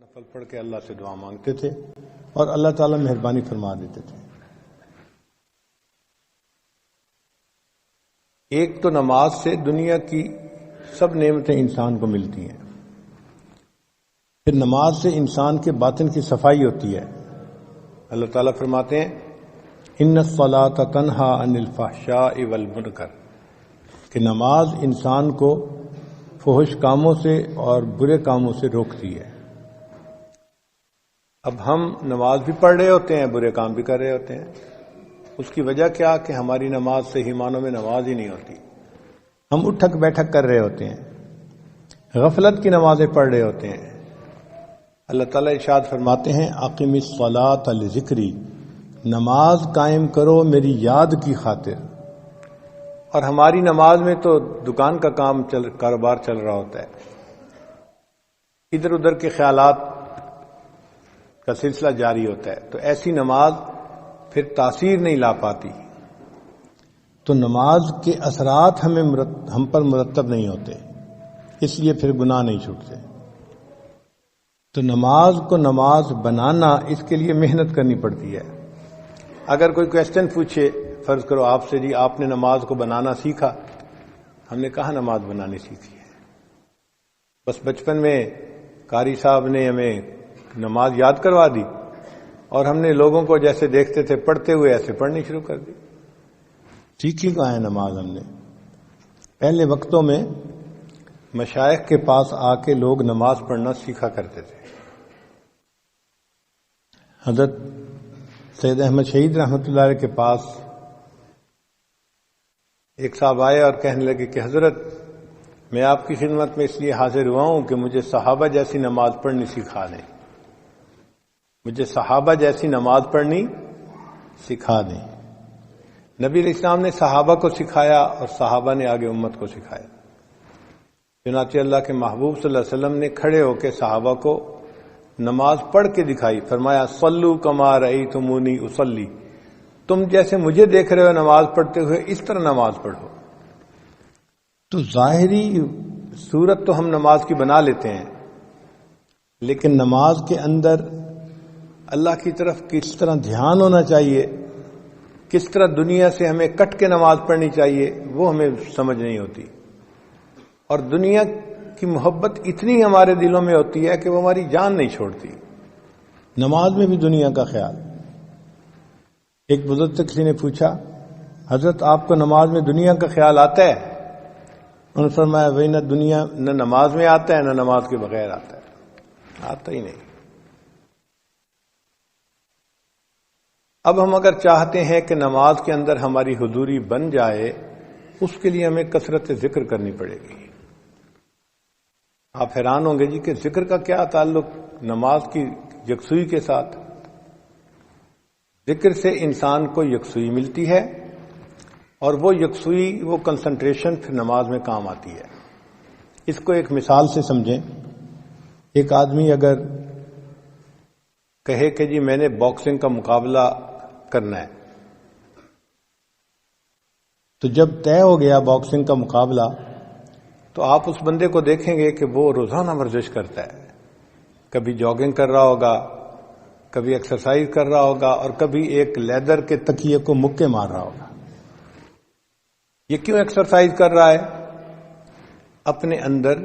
نفل پڑھ کے اللہ سے دعا مانگتے تھے اور اللہ تعالیٰ مہربانی فرما دیتے تھے۔ ایک تو نماز سے دنیا کی سب نعمتیں انسان کو ملتی ہیں، پھر نماز سے انسان کے باطن کی صفائی ہوتی ہے۔ اللہ تعالیٰ فرماتے ہیں ان الصلاۃ تنہی عن الفحشاء والمنکر، کہ نماز انسان کو فحش کاموں سے اور برے کاموں سے روکتی ہے۔ اب ہم نماز بھی پڑھ رہے ہوتے ہیں، برے کام بھی کر رہے ہوتے ہیں۔ اس کی وجہ کیا کہ ہماری نماز صحیح معنوں میں نماز ہی نہیں ہوتی، ہم اٹھک بیٹھک کر رہے ہوتے ہیں، غفلت کی نمازیں پڑھ رہے ہوتے ہیں۔ اللہ تعالیٰ ارشاد فرماتے ہیں اقم الصلاۃ لذکری، نماز قائم کرو میری یاد کی خاطر۔ اور ہماری نماز میں تو دکان کا کاروبار چل رہا ہوتا ہے، ادھر ادھر کے خیالات کا سلسلہ جاری ہوتا ہے، تو ایسی نماز پھر تاثیر نہیں لا پاتی۔ تو نماز کے اثرات ہم پر مرتب نہیں ہوتے، اس لیے پھر گناہ نہیں چھوٹتے۔ تو نماز کو نماز بنانا، اس کے لیے محنت کرنی پڑتی ہے۔ اگر کوئی کویسچن پوچھے، فرض کرو آپ سے، جی آپ نے نماز کو بنانا سیکھا؟ ہم نے کہا نماز بنانی سیکھی ہے، بس بچپن میں قاری صاحب نے ہمیں نماز یاد کروا دی اور ہم نے لوگوں کو جیسے دیکھتے تھے پڑھتے ہوئے ایسے پڑھنی شروع کر دی۔ سیکھی کہاں ہے نماز ہم نے؟ پہلے وقتوں میں مشائخ کے پاس آ کے لوگ نماز پڑھنا سیکھا کرتے تھے۔ حضرت سید احمد شہید رحمۃ اللہ علیہ کے پاس ایک صاحب آئے اور کہنے لگے کہ حضرت میں آپ کی خدمت میں اس لیے حاضر ہوا ہوں کہ مجھے صحابہ جیسی نماز پڑھنی سکھا دیں، مجھے صحابہ جیسی نماز پڑھنی سکھا دیں۔ نبی علیہ السلام نے صحابہ کو سکھایا اور صحابہ نے آگے امت کو سکھایا۔ چنانچہ اللہ کے محبوب صلی اللہ علیہ وسلم نے کھڑے ہو کے صحابہ کو نماز پڑھ کے دکھائی، فرمایا صلو کما رأیتمونی اصلی، تم جیسے مجھے دیکھ رہے ہو نماز پڑھتے ہوئے اس طرح نماز پڑھو۔ تو ظاہری صورت تو ہم نماز کی بنا لیتے ہیں، لیکن نماز کے اندر اللہ کی طرف کس طرح دھیان ہونا چاہیے، کس طرح دنیا سے ہمیں کٹ کے نماز پڑھنی چاہیے، وہ ہمیں سمجھ نہیں ہوتی۔ اور دنیا کی محبت اتنی ہمارے دلوں میں ہوتی ہے کہ وہ ہماری جان نہیں چھوڑتی۔ نماز میں بھی دنیا کا خیال۔ ایک بزرگ کسی نے پوچھا حضرت آپ کو نماز میں دنیا کا خیال آتا ہے؟ انہوں نے فرمایا وہی نہ دنیا نہ نماز میں آتا ہے نہ نماز کے بغیر آتا ہے، آتا ہی نہیں۔ اب ہم اگر چاہتے ہیں کہ نماز کے اندر ہماری حضوری بن جائے، اس کے لیے ہمیں کثرت ذکر کرنی پڑے گی۔ آپ حیران ہوں گے جی کہ ذکر کا کیا تعلق نماز کی یکسوئی کے ساتھ؟ ذکر سے انسان کو یکسوئی ملتی ہے، اور وہ یکسوئی، وہ کنسنٹریشن پھر نماز میں کام آتی ہے۔ اس کو ایک مثال سے سمجھیں۔ ایک آدمی اگر کہے کہ جی میں نے باکسنگ کا مقابلہ کرنا ہے، تو جب طے ہو گیا باکسنگ کا مقابلہ، تو آپ اس بندے کو دیکھیں گے کہ وہ روزانہ ورزش کرتا ہے، کبھی جاگنگ کر رہا ہوگا، کبھی ایکسرسائز کر رہا ہوگا، اور کبھی ایک لیدر کے تکیے کو مکے مار رہا ہوگا۔ یہ کیوں ایکسرسائز کر رہا ہے؟ اپنے اندر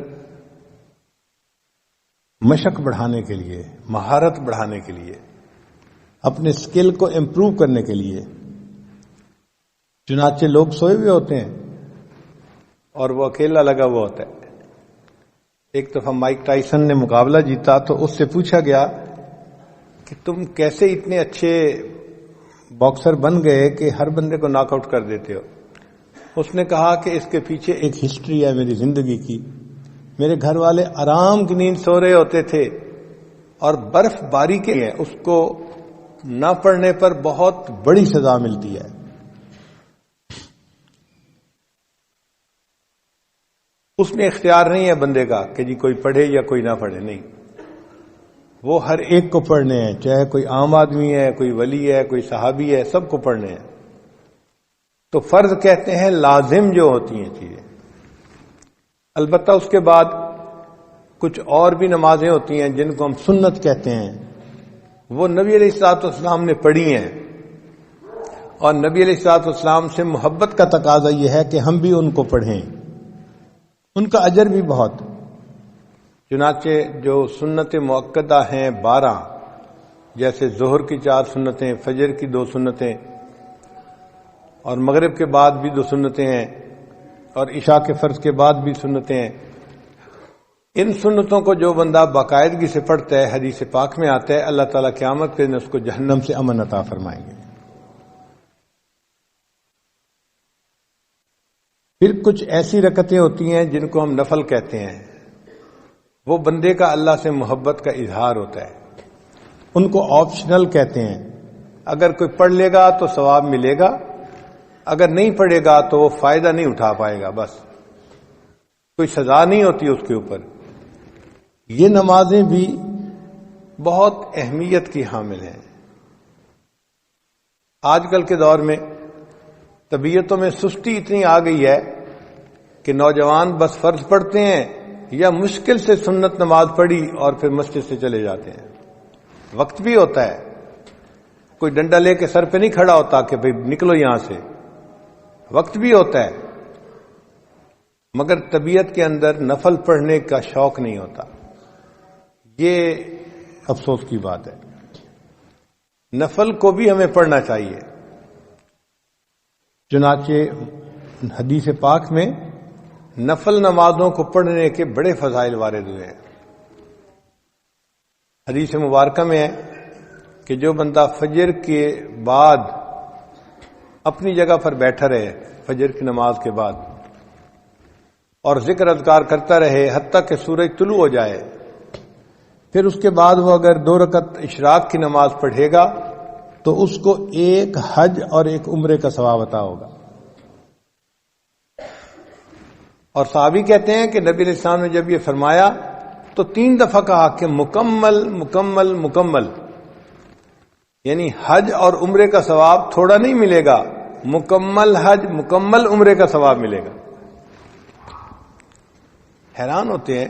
مشق بڑھانے کے لیے، مہارت بڑھانے کے لیے، اپنے سکل کو امپروو کرنے کے لیے۔ چنانچہ لوگ سوئے ہوئے ہوتے ہیں اور وہ اکیلا لگا ہوا ہوتا ہے۔ ایک دفعہ مائک ٹائسن نے مقابلہ جیتا تو اس سے پوچھا گیا کہ تم کیسے اتنے اچھے باکسر بن گئے کہ ہر بندے کو ناک آؤٹ کر دیتے ہو؟ اس نے کہا کہ اس کے پیچھے ایک ہسٹری ہے میری زندگی کی۔ میرے گھر والے آرام کی نیند سو رہے ہوتے تھے، اور برف باری کے ہے، اس کو نہ پڑھنے پر بہت بڑی سزا ملتی ہے۔ اس میں اختیار نہیں ہے بندے کا کہ جی کوئی پڑھے یا کوئی نہ پڑھے، نہیں، وہ ہر ایک کو پڑھنے ہیں، چاہے کوئی عام آدمی ہے، کوئی ولی ہے، کوئی صحابی ہے، سب کو پڑھنے ہیں۔ تو فرض کہتے ہیں لازم جو ہوتی ہیں چیزیں، البتہ اس کے بعد کچھ اور بھی نمازیں ہوتی ہیں جن کو ہم سنت کہتے ہیں، وہ نبی علیہ الصلوۃ والسلام نے پڑھی ہیں، اور نبی علیہ الصلوۃ والسلام سے محبت کا تقاضا یہ ہے کہ ہم بھی ان کو پڑھیں، ان کا اجر بھی بہت۔ چنانچہ جو سنت مؤکدہ ہیں 12، جیسے ظہر کی 4 سنتیں، فجر کی 2 سنتیں، اور مغرب کے بعد بھی 2 سنتیں ہیں، اور عشاء کے فرض کے بعد بھی سنتیں ہیں، ان سنتوں کو جو بندہ باقاعدگی سے پڑھتا ہے، حدیث پاک میں آتا ہے اللہ تعالیٰ قیامت کے دن اس کو جہنم سے امن عطا فرمائیں گے۔ پھر کچھ ایسی رکعتیں ہوتی ہیں جن کو ہم نفل کہتے ہیں، وہ بندے کا اللہ سے محبت کا اظہار ہوتا ہے، ان کو آپشنل کہتے ہیں۔ اگر کوئی پڑھ لے گا تو ثواب ملے گا، اگر نہیں پڑھے گا تو وہ فائدہ نہیں اٹھا پائے گا، بس کوئی سزا نہیں ہوتی اس کے اوپر۔ یہ نمازیں بھی بہت اہمیت کی حامل ہیں۔ آج کل کے دور میں طبیعتوں میں سستی اتنی آ گئی ہے کہ نوجوان بس فرض پڑھتے ہیں یا مشکل سے سنت نماز پڑھی اور پھر مسجد سے چلے جاتے ہیں۔ وقت بھی ہوتا ہے، کوئی ڈنڈا لے کے سر پہ نہیں کھڑا ہوتا کہ بھئی نکلو یہاں سے، وقت بھی ہوتا ہے، مگر طبیعت کے اندر نفل پڑھنے کا شوق نہیں ہوتا۔ یہ افسوس کی بات ہے۔ نفل کو بھی ہمیں پڑھنا چاہیے۔ چنانچہ حدیث پاک میں نفل نمازوں کو پڑھنے کے بڑے فضائل وارد ہوئے ہیں۔ حدیث مبارکہ میں ہے کہ جو بندہ فجر کے بعد اپنی جگہ پر بیٹھا رہے، فجر کی نماز کے بعد، اور ذکر اذکار کرتا رہے حتیٰ کہ سورج طلوع ہو جائے، پھر اس کے بعد وہ اگر 2 رکعت اشراق کی نماز پڑھے گا تو اس کو 1 حج اور 1 عمرے کا ثواب عطا ہوگا۔ اور صحابی کہتے ہیں کہ نبی علیہ السلام نے جب یہ فرمایا تو 3 دفعہ کہا کہ مکمل مکمل مکمل، یعنی حج اور عمرے کا ثواب تھوڑا نہیں ملے گا، مکمل حج مکمل عمرے کا ثواب ملے گا۔ حیران ہوتے ہیں،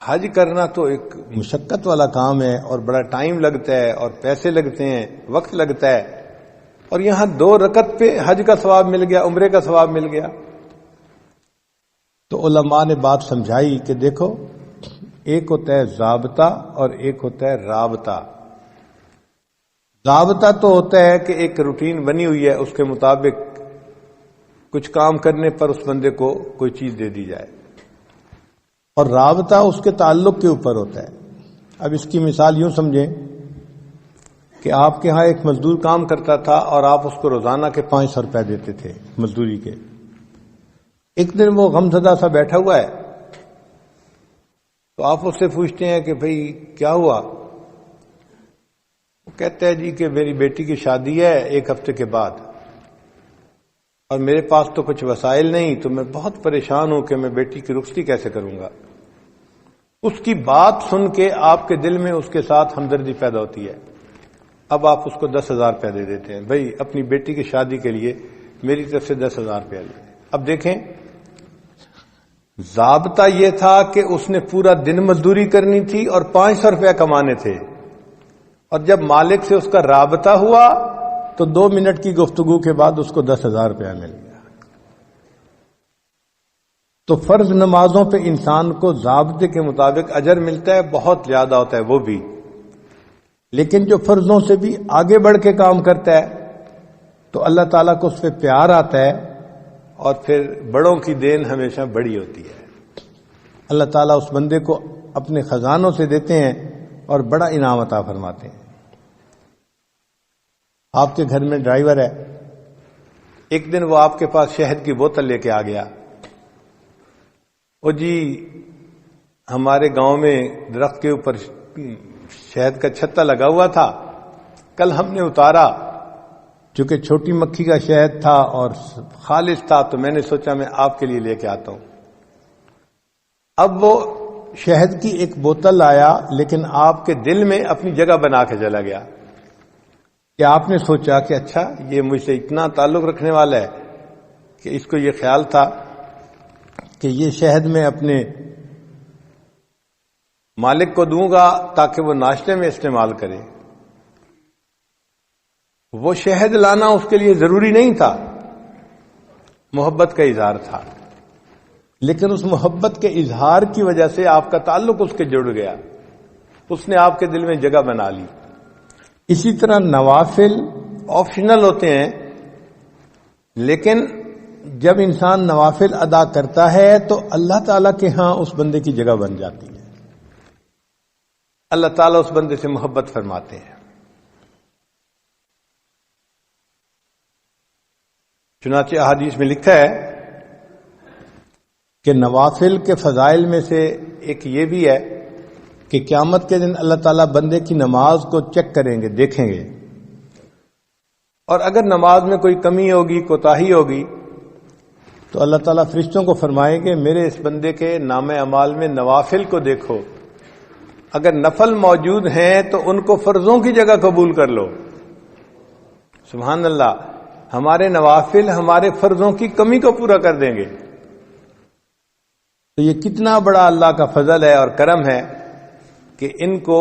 حج کرنا تو ایک مشقت والا کام ہے اور بڑا ٹائم لگتا ہے اور پیسے لگتے ہیں، وقت لگتا ہے، اور یہاں 2 رکعت پہ حج کا ثواب مل گیا، عمرے کا ثواب مل گیا۔ تو علماء نے بات سمجھائی کہ دیکھو، ایک ہوتا ہے ضابطہ اور ایک ہوتا ہے رابطہ۔ ضابطہ تو ہوتا ہے کہ ایک روٹین بنی ہوئی ہے، اس کے مطابق کچھ کام کرنے پر اس بندے کو کوئی چیز دے دی جائے، اور رابطہ اس کے تعلق کے اوپر ہوتا ہے۔ اب اس کی مثال یوں سمجھیں کہ آپ کے ہاں ایک مزدور کام کرتا تھا اور آپ اس کو روزانہ کے 500 روپے دیتے تھے مزدوری کے۔ ایک دن وہ غمزدہ سا بیٹھا ہوا ہے تو آپ اس سے پوچھتے ہیں کہ بھئی کیا ہوا؟ وہ کہتا ہے جی کہ میری بیٹی کی شادی ہے 1 ہفتے کے بعد، اور میرے پاس تو کچھ وسائل نہیں، تو میں بہت پریشان ہوں کہ میں بیٹی کی رخصتی کیسے کروں گا۔ اس کی بات سن کے آپ کے دل میں اس کے ساتھ ہمدردی پیدا ہوتی ہے۔ اب آپ اس کو 10,000 روپے دے دیتے ہیں، بھئی اپنی بیٹی کی شادی کے لیے میری طرف سے 10,000 روپے لے۔ اب دیکھیں، ضابطہ یہ تھا کہ اس نے پورا دن مزدوری کرنی تھی اور 500 روپے کمانے تھے، اور جب مالک سے اس کا رابطہ ہوا تو 2 منٹ کی گفتگو کے بعد اس کو 10,000 روپیہ مل گیا۔ تو فرض نمازوں پہ انسان کو ضابطے کے مطابق اجر ملتا ہے، بہت زیادہ ہوتا ہے وہ بھی، لیکن جو فرضوں سے بھی آگے بڑھ کے کام کرتا ہے تو اللہ تعالیٰ کو اس پہ پیار آتا ہے، اور پھر بڑوں کی دین ہمیشہ بڑی ہوتی ہے۔ اللہ تعالیٰ اس بندے کو اپنے خزانوں سے دیتے ہیں اور بڑا انعام عطا فرماتے ہیں۔ آپ کے گھر میں ڈرائیور ہے، ایک دن وہ آپ کے پاس شہد کی بوتل لے کے آ گیا، او جی ہمارے گاؤں میں درخت کے اوپر شہد کا چھتا لگا ہوا تھا، کل ہم نے اتارا، چونکہ چھوٹی مکھی کا شہد تھا اور خالص تھا تو میں نے سوچا میں آپ کے لیے لے کے آتا ہوں۔ اب وہ شہد کی ایک بوتل آیا، لیکن آپ کے دل میں اپنی جگہ بنا کے چلا گیا کہ آپ نے سوچا کہ اچھا یہ مجھ سے اتنا تعلق رکھنے والا ہے کہ اس کو یہ خیال تھا کہ یہ شہد میں اپنے مالک کو دوں گا تاکہ وہ ناشتے میں استعمال کرے. وہ شہد لانا اس کے لیے ضروری نہیں تھا، محبت کا اظہار تھا، لیکن اس محبت کے اظہار کی وجہ سے آپ کا تعلق اس کے جڑ گیا، اس نے آپ کے دل میں جگہ بنا لی. اسی طرح نوافل آپشنل ہوتے ہیں، لیکن جب انسان نوافل ادا کرتا ہے تو اللہ تعالیٰ کے ہاں اس بندے کی جگہ بن جاتی ہے، اللہ تعالیٰ اس بندے سے محبت فرماتے ہیں. چنانچہ احادیث میں لکھا ہے کہ نوافل کے فضائل میں سے ایک یہ بھی ہے کہ قیامت کے دن اللہ تعالیٰ بندے کی نماز کو چیک کریں گے، دیکھیں گے، اور اگر نماز میں کوئی کمی ہوگی، کوتاہی ہوگی، تو اللہ تعالیٰ فرشتوں کو فرمائیں گے میرے اس بندے کے نام اعمال میں نوافل کو دیکھو، اگر نفل موجود ہیں تو ان کو فرضوں کی جگہ قبول کر لو. سبحان اللہ، ہمارے نوافل ہمارے فرضوں کی کمی کو پورا کر دیں گے. تو یہ کتنا بڑا اللہ کا فضل ہے اور کرم ہے کہ ان کو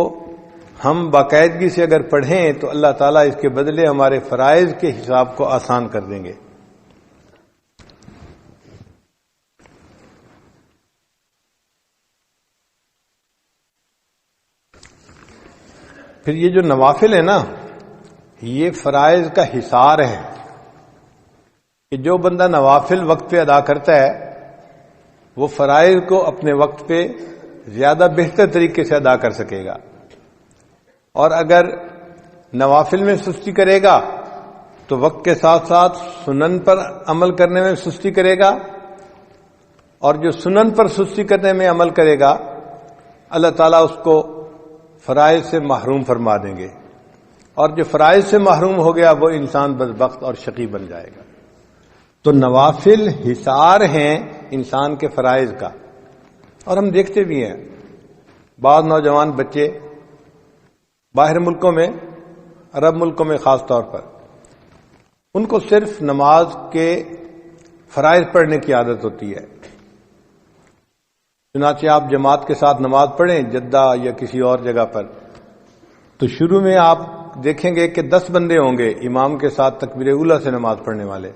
ہم باقاعدگی سے اگر پڑھیں تو اللہ تعالیٰ اس کے بدلے ہمارے فرائض کے حساب کو آسان کر دیں گے. پھر یہ جو نوافل ہے نا، یہ فرائض کا حصار ہے کہ جو بندہ نوافل وقت پہ ادا کرتا ہے وہ فرائض کو اپنے وقت پہ زیادہ بہتر طریقے سے ادا کر سکے گا. اور اگر نوافل میں سستی کرے گا تو وقت کے ساتھ ساتھ سنن پر عمل کرنے میں سستی کرے گا، اور جو سنن پر سستی کرنے میں عمل کرے گا اللہ تعالیٰ اس کو فرائض سے محروم فرما دیں گے، اور جو فرائض سے محروم ہو گیا وہ انسان بدبخت اور شقی بن جائے گا. تو نوافل حصار ہیں انسان کے فرائض کا. اور ہم دیکھتے بھی ہیں بعض نوجوان بچے باہر ملکوں میں، عرب ملکوں میں خاص طور پر، ان کو صرف نماز کے فرائض پڑھنے کی عادت ہوتی ہے. چنانچہ آپ جماعت کے ساتھ نماز پڑھیں جدہ یا کسی اور جگہ پر، تو شروع میں آپ دیکھیں گے کہ 10 بندے ہوں گے امام کے ساتھ تکبیر اولیٰ سے نماز پڑھنے والے،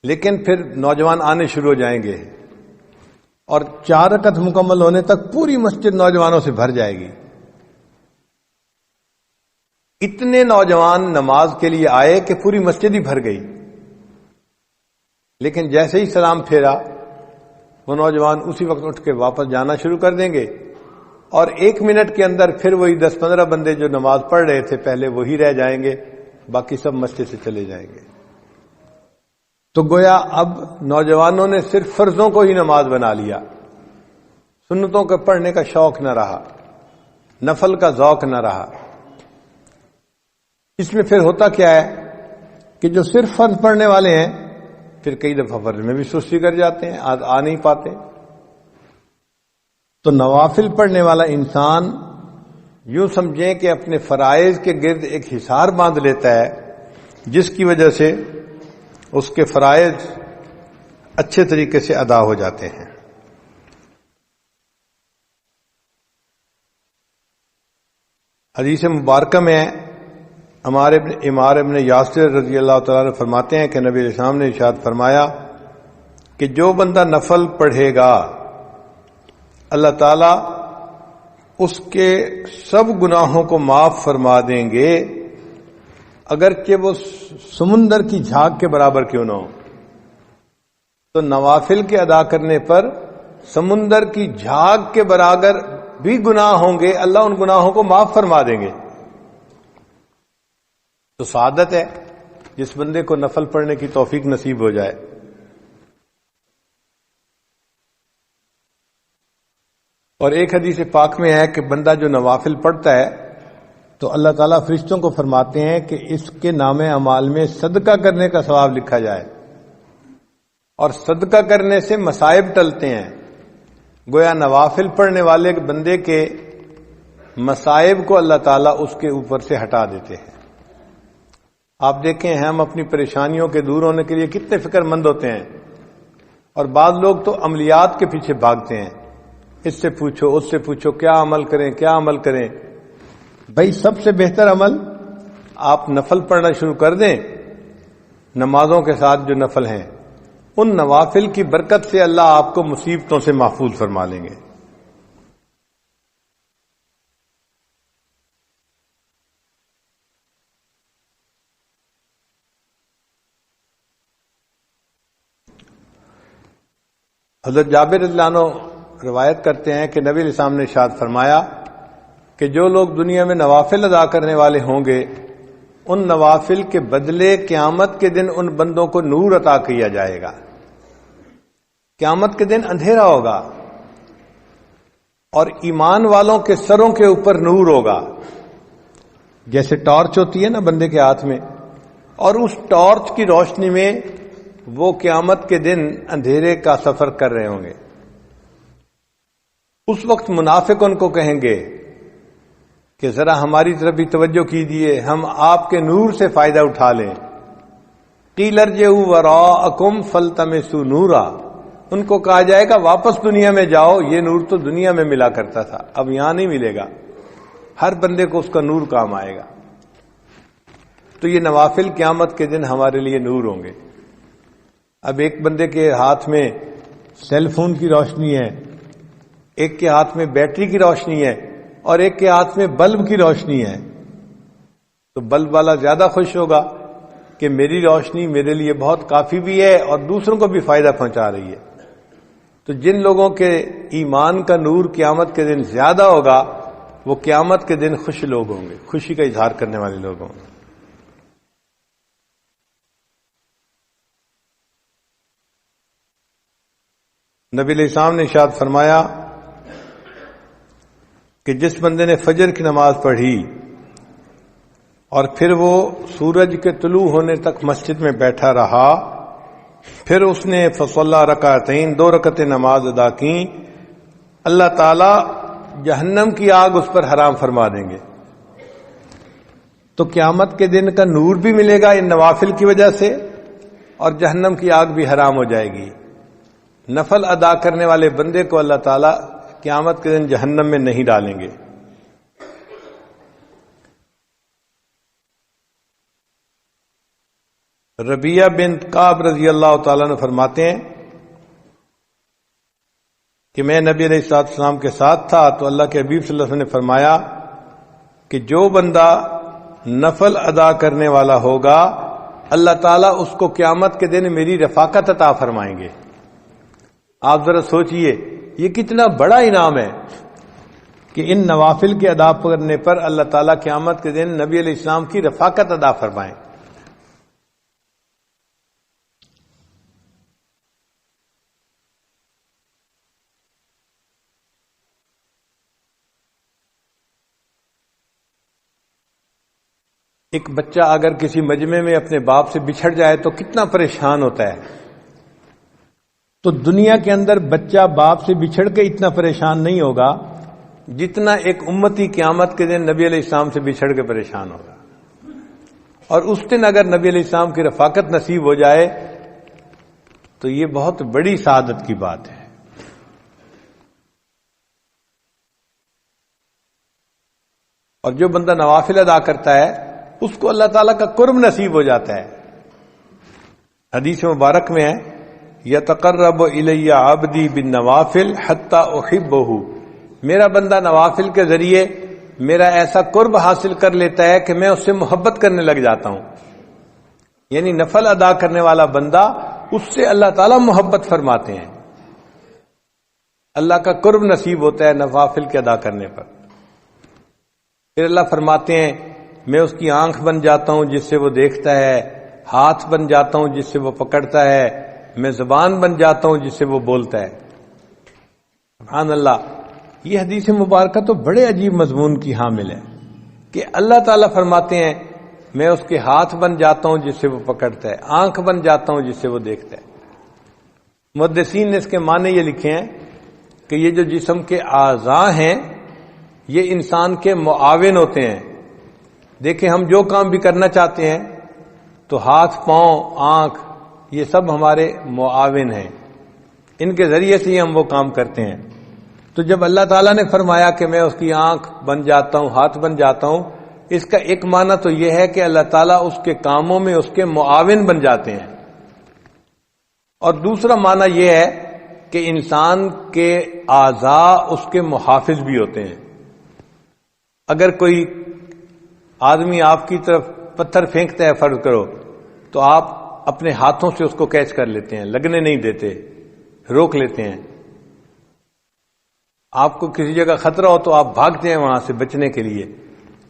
لیکن پھر نوجوان آنے شروع ہو جائیں گے اور 4 رکعت مکمل ہونے تک پوری مسجد نوجوانوں سے بھر جائے گی. اتنے نوجوان نماز کے لیے آئے کہ پوری مسجد ہی بھر گئی، لیکن جیسے ہی سلام پھیرا وہ نوجوان اسی وقت اٹھ کے واپس جانا شروع کر دیں گے، اور 1 منٹ کے اندر پھر وہی 10-15 بندے جو نماز پڑھ رہے تھے پہلے وہی رہ جائیں گے، باقی سب مسجد سے چلے جائیں گے. تو گویا اب نوجوانوں نے صرف فرضوں کو ہی نماز بنا لیا، سنتوں کے پڑھنے کا شوق نہ رہا، نفل کا ذوق نہ رہا. اس میں پھر ہوتا کیا ہے کہ جو صرف فرض پڑھنے والے ہیں پھر کئی دفعہ فرض میں بھی سستی کر جاتے ہیں، آ نہیں پاتے. تو نوافل پڑھنے والا انسان یوں سمجھیں کہ اپنے فرائض کے گرد ایک حصار باندھ لیتا ہے، جس کی وجہ سے اس کے فرائض اچھے طریقے سے ادا ہو جاتے ہیں. حدیث مبارکہ میں ہمارے عمار ابن یاسر رضی اللہ تعالیٰ عنہ فرماتے ہیں کہ نبی علیہ السلام نے ارشاد فرمایا کہ جو بندہ نفل پڑھے گا اللہ تعالیٰ اس کے سب گناہوں کو معاف فرما دیں گے، اگرچہ وہ سمندر کی جھاگ کے برابر کیوں نہ ہو. تو نوافل کے ادا کرنے پر سمندر کی جھاگ کے برابر بھی گناہ ہوں گے، اللہ ان گناہوں کو معاف فرما دیں گے. تو سعادت ہے جس بندے کو نفل پڑھنے کی توفیق نصیب ہو جائے. اور ایک حدیث پاک میں ہے کہ بندہ جو نوافل پڑھتا ہے تو اللہ تعالیٰ فرشتوں کو فرماتے ہیں کہ اس کے نام اعمال میں صدقہ کرنے کا ثواب لکھا جائے، اور صدقہ کرنے سے مصائب ٹلتے ہیں. گویا نوافل پڑھنے والے بندے کے مصائب کو اللہ تعالیٰ اس کے اوپر سے ہٹا دیتے ہیں. آپ دیکھیں ہم اپنی پریشانیوں کے دور ہونے کے لیے کتنے فکر مند ہوتے ہیں، اور بعض لوگ تو عملیات کے پیچھے بھاگتے ہیں. اس سے پوچھو اس سے پوچھو کیا عمل کریں کیا عمل کریں. بھائی سب سے بہتر عمل آپ نفل پڑھنا شروع کر دیں. نمازوں کے ساتھ جو نفل ہیں ان نوافل کی برکت سے اللہ آپ کو مصیبتوں سے محفوظ فرما لیں گے. حضرت جابر رضی اللہ عنہ روایت کرتے ہیں کہ نبی علیہ السلام نے ارشاد فرمایا کہ جو لوگ دنیا میں نوافل ادا کرنے والے ہوں گے ان نوافل کے بدلے قیامت کے دن ان بندوں کو نور عطا کیا جائے گا. قیامت کے دن اندھیرا ہوگا اور ایمان والوں کے سروں کے اوپر نور ہوگا. جیسے ٹارچ ہوتی ہے نا بندے کے ہاتھ میں, اور اس ٹارچ کی روشنی میں وہ قیامت کے دن اندھیرے کا سفر کر رہے ہوں گے. اس وقت منافق ان کو کہیں گے کہ ذرا ہماری طرف بھی توجہ کیجیے, ہم آپ کے نور سے فائدہ اٹھا لیں. قیل ارجعوا وراءکم فالتمسوا نورا, ان کو کہا جائے گا واپس دنیا میں جاؤ, یہ نور تو دنیا میں ملا کرتا تھا, اب یہاں نہیں ملے گا. ہر بندے کو اس کا نور کام آئے گا. تو یہ نوافل قیامت کے دن ہمارے لیے نور ہوں گے. اب ایک بندے کے ہاتھ میں سیل فون کی روشنی ہے, ایک کے ہاتھ میں بیٹری کی روشنی ہے, اور ایک کے ہاتھ میں بلب کی روشنی ہے. تو بلب والا زیادہ خوش ہوگا کہ میری روشنی میرے لیے بہت کافی بھی ہے اور دوسروں کو بھی فائدہ پہنچا رہی ہے. تو جن لوگوں کے ایمان کا نور قیامت کے دن زیادہ ہوگا وہ قیامت کے دن خوش لوگ ہوں گے, خوشی کا اظہار کرنے والے لوگ ہوں گے. نبی علیہ السلام نے ارشاد فرمایا کہ جس بندے نے فجر کی نماز پڑھی اور پھر وہ سورج کے طلوع ہونے تک مسجد میں بیٹھا رہا, پھر اس نے فصلی رکعتین 2 رکعتیں نماز ادا کی, اللہ تعالی جہنم کی آگ اس پر حرام فرما دیں گے. تو قیامت کے دن کا نور بھی ملے گا ان نوافل کی وجہ سے, اور جہنم کی آگ بھی حرام ہو جائے گی. نفل ادا کرنے والے بندے کو اللہ تعالی قیامت کے دن جہنم میں نہیں ڈالیں گے. ربیہ بنت کعب رضی اللہ تعالیٰ عنہ فرماتے ہیں کہ میں نبی علیہ السلام کے ساتھ تھا تو اللہ کے حبیب صلی اللہ علیہ وسلم نے فرمایا کہ جو بندہ نفل ادا کرنے والا ہوگا اللہ تعالیٰ اس کو قیامت کے دن میری رفاقت عطا فرمائیں گے. آپ ذرا سوچئے یہ کتنا بڑا انعام ہے کہ ان نوافل کے ادا کرنے پر اللہ تعالیٰ قیامت کے دن نبی علیہ السلام کی رفاقت ادا فرمائیں. ایک بچہ اگر کسی مجمع میں اپنے باپ سے بچھڑ جائے تو کتنا پریشان ہوتا ہے, تو دنیا کے اندر بچہ باپ سے بچھڑ کے اتنا پریشان نہیں ہوگا جتنا ایک امتی قیامت کے دن نبی علیہ السلام سے بچھڑ کے پریشان ہوگا. اور اس دن اگر نبی علیہ السلام کی رفاقت نصیب ہو جائے تو یہ بہت بڑی سعادت کی بات ہے. اور جو بندہ نوافل ادا کرتا ہے اس کو اللہ تعالیٰ کا قرب نصیب ہو جاتا ہے. حدیث مبارک میں ہے یتقرب الی عبدی بالنوافل حتی احبہ, میرا بندہ نوافل کے ذریعے میرا ایسا قرب حاصل کر لیتا ہے کہ میں اس سے محبت کرنے لگ جاتا ہوں. یعنی نفل ادا کرنے والا بندہ اس سے اللہ تعالیٰ محبت فرماتے ہیں, اللہ کا قرب نصیب ہوتا ہے نوافل کے ادا کرنے پر. پھر اللہ فرماتے ہیں میں اس کی آنکھ بن جاتا ہوں جس سے وہ دیکھتا ہے, ہاتھ بن جاتا ہوں جس سے وہ پکڑتا ہے, میں زبان بن جاتا ہوں جس سے وہ بولتا ہے. سبحان اللہ, یہ حدیث مبارکہ تو بڑے عجیب مضمون کی حامل ہے کہ اللہ تعالیٰ فرماتے ہیں میں اس کے ہاتھ بن جاتا ہوں جس سے وہ پکڑتا ہے, آنکھ بن جاتا ہوں جس سے وہ دیکھتا ہے. محدثین نے اس کے معنی یہ لکھے ہیں کہ یہ جو جسم کے اعضاء ہیں یہ انسان کے معاون ہوتے ہیں. دیکھیں ہم جو کام بھی کرنا چاہتے ہیں تو ہاتھ, پاؤں, آنکھ یہ سب ہمارے معاون ہیں, ان کے ذریعے سے ہی ہم وہ کام کرتے ہیں. تو جب اللہ تعالیٰ نے فرمایا کہ میں اس کی آنکھ بن جاتا ہوں، ہاتھ بن جاتا ہوں، اس کا ایک معنی تو یہ ہے کہ اللہ تعالیٰ اس کے کاموں میں اس کے معاون بن جاتے ہیں، اور دوسرا معنی یہ ہے کہ انسان کے اعضاء اس کے محافظ بھی ہوتے ہیں۔ اگر کوئی آدمی آپ کی طرف پتھر پھینکتا ہے فرض کرو، تو آپ اپنے ہاتھوں سے اس کو کیچ کر لیتے ہیں، لگنے نہیں دیتے، روک لیتے ہیں۔ آپ کو کسی جگہ خطرہ ہو تو آپ بھاگتے ہیں وہاں سے بچنے کے لیے۔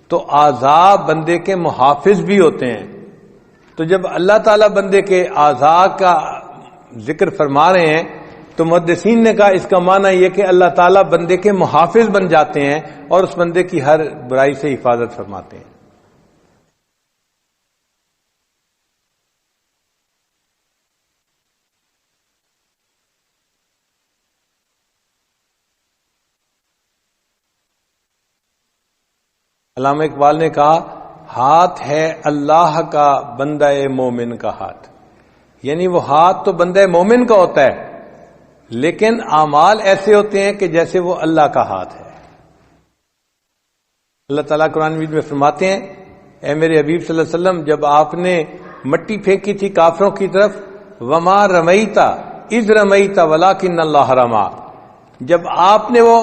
تو اعضاء بندے کے محافظ بھی ہوتے ہیں۔ تو جب اللہ تعالیٰ بندے کے اعضاء کا ذکر فرما رہے ہیں تو محدثین نے کہا اس کا معنی یہ کہ اللہ تعالیٰ بندے کے محافظ بن جاتے ہیں اور اس بندے کی ہر برائی سے حفاظت فرماتے ہیں۔ علامہ اقبال نے کہا ہاتھ ہے اللہ کا بندہ مومن کا ہاتھ، یعنی وہ ہاتھ تو بندہ مومن کا ہوتا ہے لیکن اعمال ایسے ہوتے ہیں کہ جیسے وہ اللہ کا ہاتھ ہے۔ اللہ تعالیٰ قرآن مجید میں فرماتے ہیں اے میرے حبیب صلی اللہ علیہ وسلم، جب آپ نے مٹی پھینکی تھی کافروں کی طرف، وما رمیتا اذ رمیتا ولکن اللہ رما، جب آپ نے وہ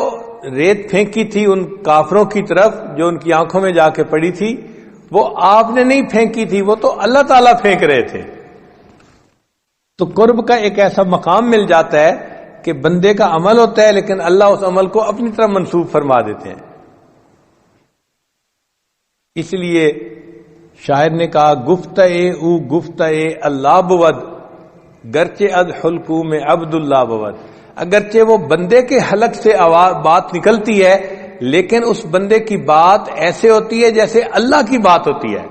ریت پھینکی تھی ان کافروں کی طرف جو ان کی آنکھوں میں جا کے پڑی تھی، وہ آپ نے نہیں پھینکی تھی، وہ تو اللہ تعالیٰ پھینک رہے تھے۔ تو قرب کا ایک ایسا مقام مل جاتا ہے کہ بندے کا عمل ہوتا ہے لیکن اللہ اس عمل کو اپنی طرف منسوب فرما دیتے ہیں۔ اس لیے شاعر نے کہا گفتئے او گفتئے اللہ بود، گرچہ از حلقوم عبد اللہ بود، اگرچہ وہ بندے کے حلق سے بات نکلتی ہے لیکن اس بندے کی بات ایسے ہوتی ہے جیسے اللہ کی بات ہوتی ہے۔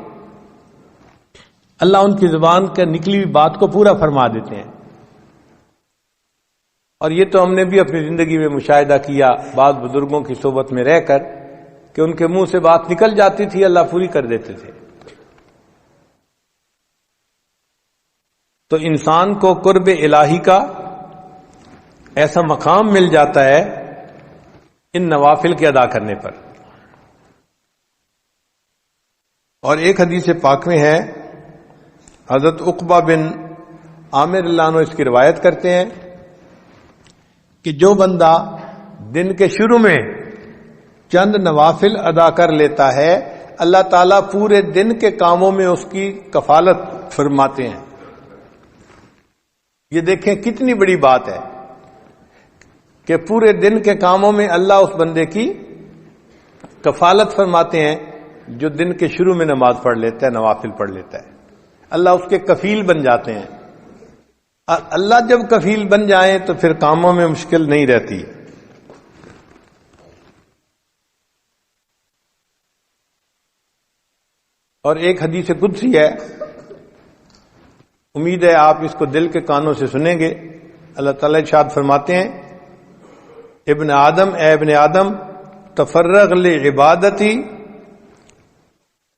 اللہ ان کی زبان کا نکلی ہوئی بات کو پورا فرما دیتے ہیں۔ اور یہ تو ہم نے بھی اپنی زندگی میں مشاہدہ کیا بعض بزرگوں کی صحبت میں رہ کر کہ ان کے منہ سے بات نکل جاتی تھی، اللہ پوری کر دیتے تھے۔ تو انسان کو قرب الہی کا ایسا مقام مل جاتا ہے ان نوافل کے ادا کرنے پر۔ اور ایک حدیث پاک میں ہے، حضرت عقبہ بن عامر اللہ عنہ اس کی روایت کرتے ہیں کہ جو بندہ دن کے شروع میں چند نوافل ادا کر لیتا ہے، اللہ تعالیٰ پورے دن کے کاموں میں اس کی کفالت فرماتے ہیں۔ یہ دیکھیں کتنی بڑی بات ہے کہ پورے دن کے کاموں میں اللہ اس بندے کی کفالت فرماتے ہیں جو دن کے شروع میں نماز پڑھ لیتا ہے، نوافل پڑھ لیتا ہے۔ اللہ اس کے کفیل بن جاتے ہیں۔ اللہ جب کفیل بن جائیں تو پھر کاموں میں مشکل نہیں رہتی۔ اور ایک حدیث قدسی ہے، امید ہے آپ اس کو دل کے کانوں سے سنیں گے۔ اللہ تعالیٰ ارشاد فرماتے ہیں ابن آدم، اے ابن آدم تفرغ لعبادتی،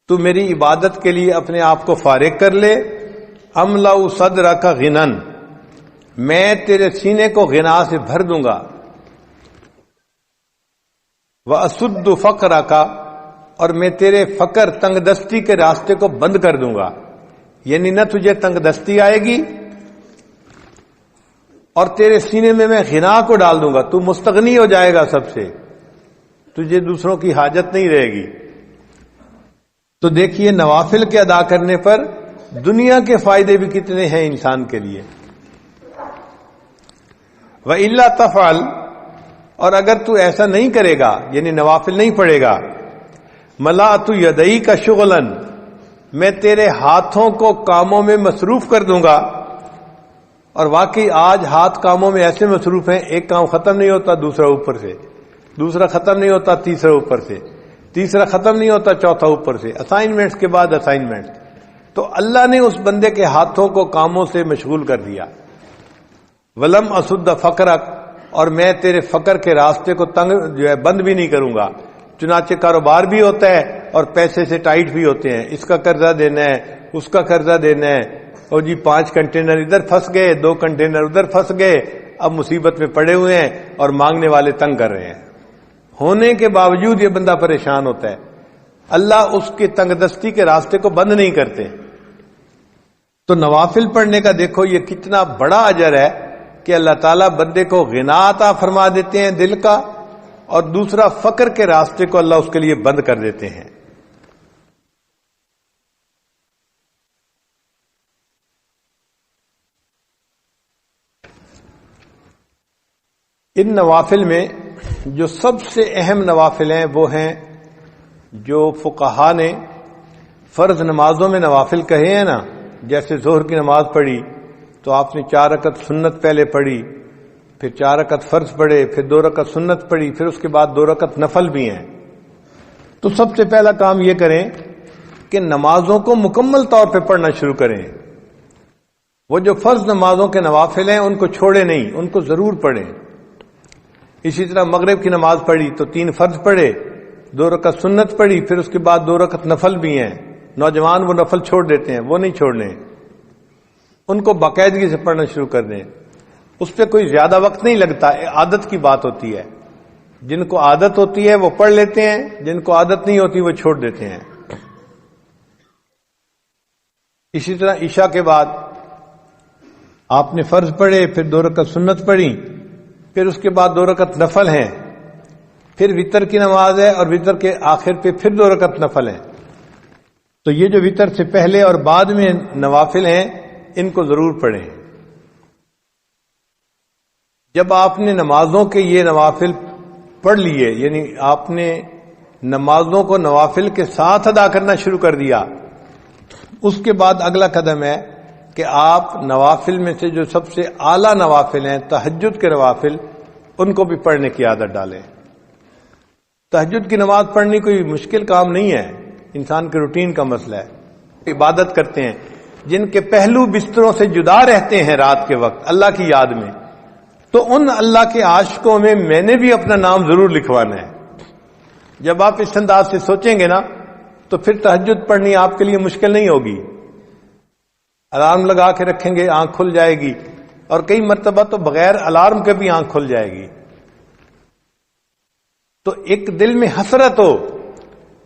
تو میری عبادت کے لیے اپنے آپ کو فارغ کر لے، املأ صدرک غنًا، میں تیرے سینے کو غنا سے بھر دوں گا، واسد فقرک، اور میں تیرے فقر تنگ دستی کے راستے کو بند کر دوں گا، یعنی نہ تجھے تنگ دستی آئے گی اور تیرے سینے میں غنا کو ڈال دوں گا، تو مستغنی ہو جائے گا سب سے، تجھے دوسروں کی حاجت نہیں رہے گی۔ تو دیکھیے نوافل کے ادا کرنے پر دنیا کے فائدے بھی کتنے ہیں انسان کے لیے۔ وَإِلَّا تَفْعَلْ، اور اگر تو ایسا نہیں کرے گا یعنی نوافل نہیں پڑھے گا، مَلَأْتُ يَدَيْكَ شُغْلًا، میں تیرے ہاتھوں کو کاموں میں مصروف کر دوں گا۔ اور واقعی آج ہاتھ کاموں میں ایسے مصروف ہیں، ایک کام ختم نہیں ہوتا دوسرا اوپر سے، دوسرا ختم نہیں ہوتا تیسرا اوپر سے، تیسرا ختم نہیں ہوتا چوتھا اوپر سے، اسائنمنٹس کے بعد اسائنمنٹس۔ تو اللہ نے اس بندے کے ہاتھوں کو کاموں سے مشغول کر دیا۔ ولم اسد فقرک، اور میں تیرے فقر کے راستے کو تنگ جو ہے بند بھی نہیں کروں گا۔ چنانچہ کاروبار بھی ہوتا ہے اور پیسے سے ٹائٹ بھی ہوتے ہیں، اس کا قرضہ دینا ہے، اس کا قرضہ دینا ہے، اور جی 5 کنٹینر ادھر پھنس گئے، 2 کنٹینر ادھر پھنس گئے، اب مصیبت میں پڑے ہوئے ہیں اور مانگنے والے تنگ کر رہے ہیں. ہونے کے باوجود یہ بندہ پریشان ہوتا ہے. اللہ اس کے تنگ دستی کے راستے کو بند نہیں کرتے. تو نوافل پڑھنے کا دیکھو یہ کتنا بڑا اجر ہے کہ اللہ تعالیٰ بندے کو غنا عطا فرما دیتے ہیں دل کا، اور دوسرا فقر کے راستے کو اللہ اس کے لیے بند کر دیتے ہیں. ان نوافل میں جو سب سے اہم نوافل ہیں وہ ہیں جو فقہا نے فرض نمازوں میں نوافل کہے ہیں نا. جیسے ظہر کی نماز پڑھی تو آپ نے 4 رکعت سنت پہلے پڑھی، پھر 4 رکعت فرض پڑھے، پھر 2 رکعت سنت پڑھی، پھر اس کے بعد 2 رکعت نفل بھی ہیں. تو سب سے پہلا کام یہ کریں کہ نمازوں کو مکمل طور پہ پڑھنا شروع کریں. وہ جو فرض نمازوں کے نوافل ہیں ان کو چھوڑے نہیں، ان کو ضرور پڑھیں. اسی طرح مغرب کی نماز پڑھی تو 3 فرض پڑھے، 2 رکعت سنت پڑھی، پھر اس کے بعد 2 رکعت نفل بھی ہیں. نوجوان وہ نفل چھوڑ دیتے ہیں، وہ نہیں چھوڑنے، ان کو باقاعدگی سے پڑھنا شروع کر دیں. اس پہ کوئی زیادہ وقت نہیں لگتا، عادت کی بات ہوتی ہے. جن کو عادت ہوتی ہے وہ پڑھ لیتے ہیں، جن کو عادت نہیں ہوتی وہ چھوڑ دیتے ہیں. اسی طرح عشاء کے بعد آپ نے فرض پڑھے، پھر 2 رکعت سنت پڑھی، پھر اس کے بعد 2 رکعت نفل ہیں، پھر وتر کی نماز ہے اور وتر کے آخر پہ پھر 2 رکعت نفل ہیں. تو یہ جو وتر سے پہلے اور بعد میں نوافل ہیں ان کو ضرور پڑھیں. جب آپ نے نمازوں کے یہ نوافل پڑھ لیے، یعنی آپ نے نمازوں کو نوافل کے ساتھ ادا کرنا شروع کر دیا، اس کے بعد اگلا قدم ہے کہ آپ نوافل میں سے جو سب سے اعلیٰ نوافل ہیں، تہجد کے نوافل، ان کو بھی پڑھنے کی عادت ڈالیں. تہجد کی نماز پڑھنی کوئی مشکل کام نہیں ہے، انسان کے روٹین کا مسئلہ ہے. عبادت کرتے ہیں جن کے پہلو بستروں سے جدا رہتے ہیں رات کے وقت اللہ کی یاد میں، تو ان اللہ کے عاشقوں میں میں نے بھی اپنا نام ضرور لکھوانا ہے. جب آپ اس انداز سے سوچیں گے نا تو پھر تہجد پڑھنی آپ کے لیے مشکل نہیں ہوگی. الارم لگا کے رکھیں گے، آنکھ کھل جائے گی، اور کئی مرتبہ تو بغیر الارم کے بھی آنکھ کھل جائے گی. تو ایک دل میں حسرت ہو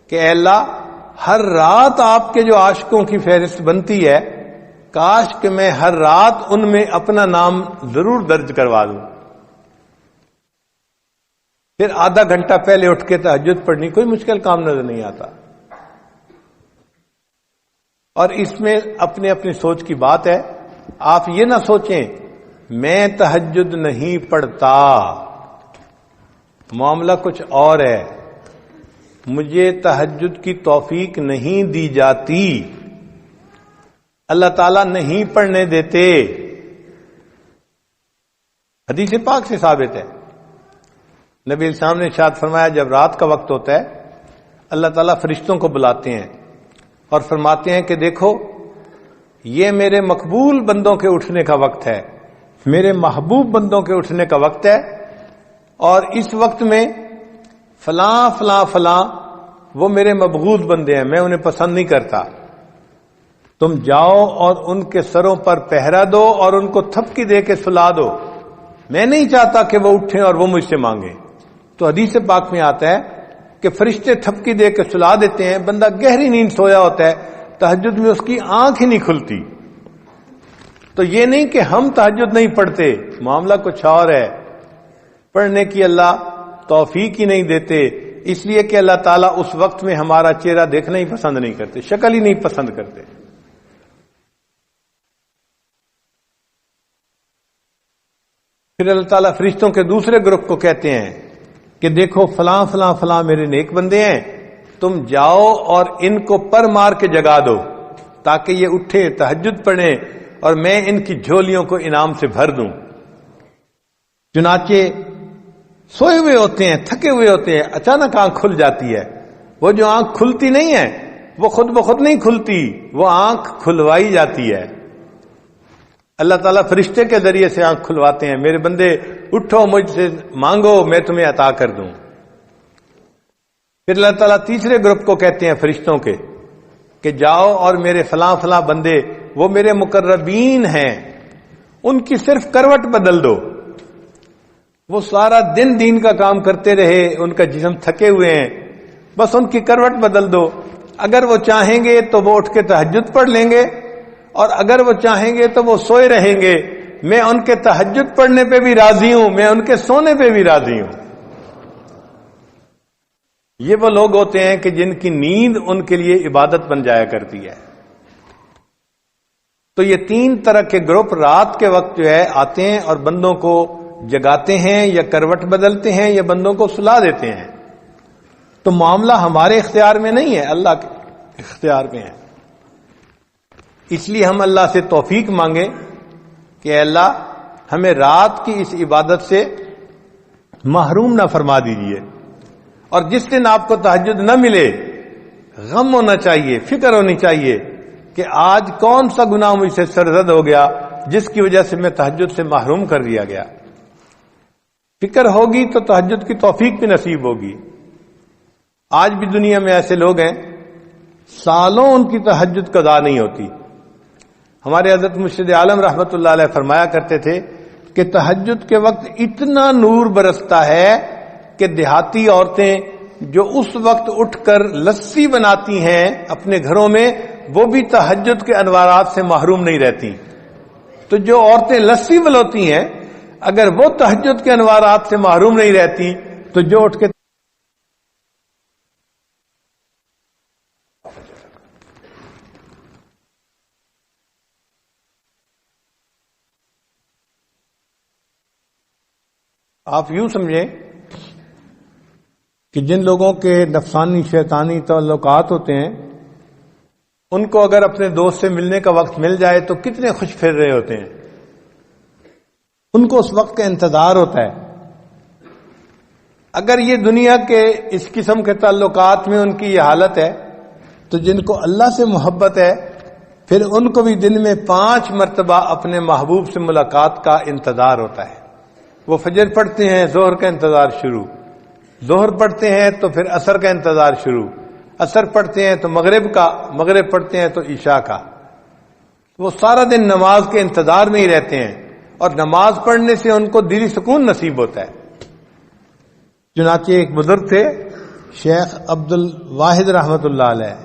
کہ اے اللہ، ہر رات آپ کے جو عاشقوں کی فہرست بنتی ہے، کاش کہ میں ہر رات ان میں اپنا نام ضرور درج کروا دوں. پھر آدھا گھنٹہ پہلے اٹھ کے تہجد پڑھنی کوئی مشکل کام نظر نہیں آتا. اور اس میں اپنے اپنی سوچ کی بات ہے. آپ یہ نہ سوچیں میں تہجد نہیں پڑھتا، معاملہ کچھ اور ہے، مجھے تہجد کی توفیق نہیں دی جاتی، اللہ تعالیٰ نہیں پڑھنے دیتے. حدیث پاک سے ثابت ہے، نبی السلام نے ارشاد فرمایا جب رات کا وقت ہوتا ہے اللہ تعالیٰ فرشتوں کو بلاتے ہیں اور فرماتے ہیں کہ دیکھو یہ میرے مقبول بندوں کے اٹھنے کا وقت ہے، میرے محبوب بندوں کے اٹھنے کا وقت ہے، اور اس وقت میں فلاں فلاں فلاں وہ میرے مبغوض بندے ہیں، میں انہیں پسند نہیں کرتا، تم جاؤ اور ان کے سروں پر پہرا دو اور ان کو تھپکی دے کے سلا دو، میں نہیں چاہتا کہ وہ اٹھیں اور وہ مجھ سے مانگیں. تو حدیث پاک میں آتا ہے کہ فرشتے تھپکی دے کے سلا دیتے ہیں، بندہ گہری نیند سویا ہوتا ہے، تہجد میں اس کی آنکھ ہی نہیں کھلتی. تو یہ نہیں کہ ہم تہجد نہیں پڑھتے، معاملہ کچھ اور ہے، پڑھنے کی اللہ توفیق ہی نہیں دیتے، اس لیے کہ اللہ تعالیٰ اس وقت میں ہمارا چہرہ دیکھنا ہی پسند نہیں کرتے، شکل ہی نہیں پسند کرتے. پھر اللہ تعالیٰ فرشتوں کے دوسرے گروپ کو کہتے ہیں کہ دیکھو فلاں فلاں فلاں میرے نیک بندے ہیں، تم جاؤ اور ان کو پر مار کے جگا دو تاکہ یہ اٹھے تہجد پڑھیں اور میں ان کی جھولیوں کو انعام سے بھر دوں. چنانچہ سوئے ہوئے ہوتے ہیں، تھکے ہوئے ہوتے ہیں، اچانک آنکھ کھل جاتی ہے. وہ جو آنکھ کھلتی نہیں ہے وہ خود بخود نہیں کھلتی، وہ آنکھ کھلوائی جاتی ہے. اللہ تعالیٰ فرشتے کے ذریعے سے آنکھ کھلواتے ہیں، میرے بندے اٹھو مجھ سے مانگو میں تمہیں عطا کر دوں. پھر اللہ تعالیٰ تیسرے گروپ کو کہتے ہیں فرشتوں کے کہ جاؤ اور میرے فلاں فلاں بندے وہ میرے مقربین ہیں، ان کی صرف کروٹ بدل دو، وہ سارا دن دین کا کام کرتے رہے، ان کا جسم تھکے ہوئے ہیں، بس ان کی کروٹ بدل دو. اگر وہ چاہیں گے تو وہ اٹھ کے تہجد پڑھ لیں گے، اور اگر وہ چاہیں گے تو وہ سوئے رہیں گے. میں ان کے تہجد پڑھنے پہ بھی راضی ہوں، میں ان کے سونے پہ بھی راضی ہوں. یہ وہ لوگ ہوتے ہیں کہ جن کی نیند ان کے لیے عبادت بن جایا کرتی ہے. تو یہ 3 طرح کے گروپ رات کے وقت جو ہے آتے ہیں اور بندوں کو جگاتے ہیں، یا کروٹ بدلتے ہیں، یا بندوں کو سلا دیتے ہیں. تو معاملہ ہمارے اختیار میں نہیں ہے، اللہ کے اختیار میں ہے. اس لیے ہم اللہ سے توفیق مانگیں کہ اے اللہ ہمیں رات کی اس عبادت سے محروم نہ فرما دیجیے. اور جس دن آپ کو تہجد نہ ملے، غم ہونا چاہیے، فکر ہونی چاہیے کہ آج کون سا گناہ مجھ سے سرزد ہو گیا جس کی وجہ سے میں تہجد سے محروم کر دیا گیا. فکر ہوگی تو تہجد کی توفیق بھی نصیب ہوگی. آج بھی دنیا میں ایسے لوگ ہیں سالوں ان کی تہجد قضا نہیں ہوتی. ہمارے حضرت مرشد عالم رحمت اللہ علیہ فرمایا کرتے تھے کہ تہجد کے وقت اتنا نور برستا ہے کہ دیہاتی عورتیں جو اس وقت اٹھ کر لسی بناتی ہیں اپنے گھروں میں، وہ بھی تہجد کے انوارات سے محروم نہیں رہتی. تو جو عورتیں لسی بلوتی ہیں، اگر وہ تہجد کے انوارات سے محروم نہیں رہتی تو جو اٹھ کے آپ یوں سمجھیں کہ جن لوگوں کے نفسانی شیطانی تعلقات ہوتے ہیں، ان کو اگر اپنے دوست سے ملنے کا وقت مل جائے تو کتنے خوش پھر رہے ہوتے ہیں. ان کو اس وقت کا انتظار ہوتا ہے. اگر یہ دنیا کے اس قسم کے تعلقات میں ان کی یہ حالت ہے تو جن کو اللہ سے محبت ہے پھر ان کو بھی دن میں 5 مرتبہ اپنے محبوب سے ملاقات کا انتظار ہوتا ہے. وہ فجر پڑھتے ہیں، ظہر کا انتظار شروع، ظہر پڑھتے ہیں تو پھر عصر کا انتظار شروع، عصر پڑھتے ہیں تو مغرب کا، مغرب پڑھتے ہیں تو عشاء کا. وہ سارا دن نماز کے انتظار میں ہی رہتے ہیں، اور نماز پڑھنے سے ان کو دلی سکون نصیب ہوتا ہے. چنانچہ ایک بزرگ تھے شیخ عبد الواحد رحمت اللہ علیہ،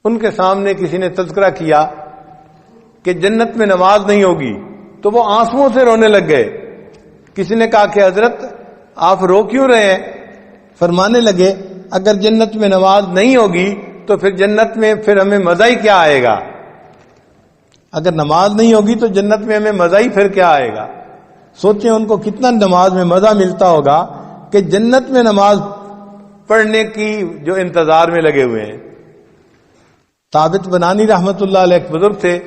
ان کے سامنے کسی نے تذکرہ کیا کہ جنت میں نماز نہیں ہوگی تو وہ آنسوؤں سے رونے لگ گئے. کسی نے کہا کہ حضرت آپ رو کیوں رہے ہیں؟ فرمانے لگے اگر جنت میں نماز نہیں ہوگی تو پھر جنت میں پھر ہمیں مزہ ہی کیا آئے گا. اگر نماز نہیں ہوگی تو جنت میں ہمیں مزہ ہی پھر کیا آئے گا. سوچیں ان کو کتنا نماز میں مزہ ملتا ہوگا کہ جنت میں نماز پڑھنے کی جو انتظار میں لگے ہوئے ہیں. ثابت بنانی رحمت اللہ علیہ ایک بزرگ تھے،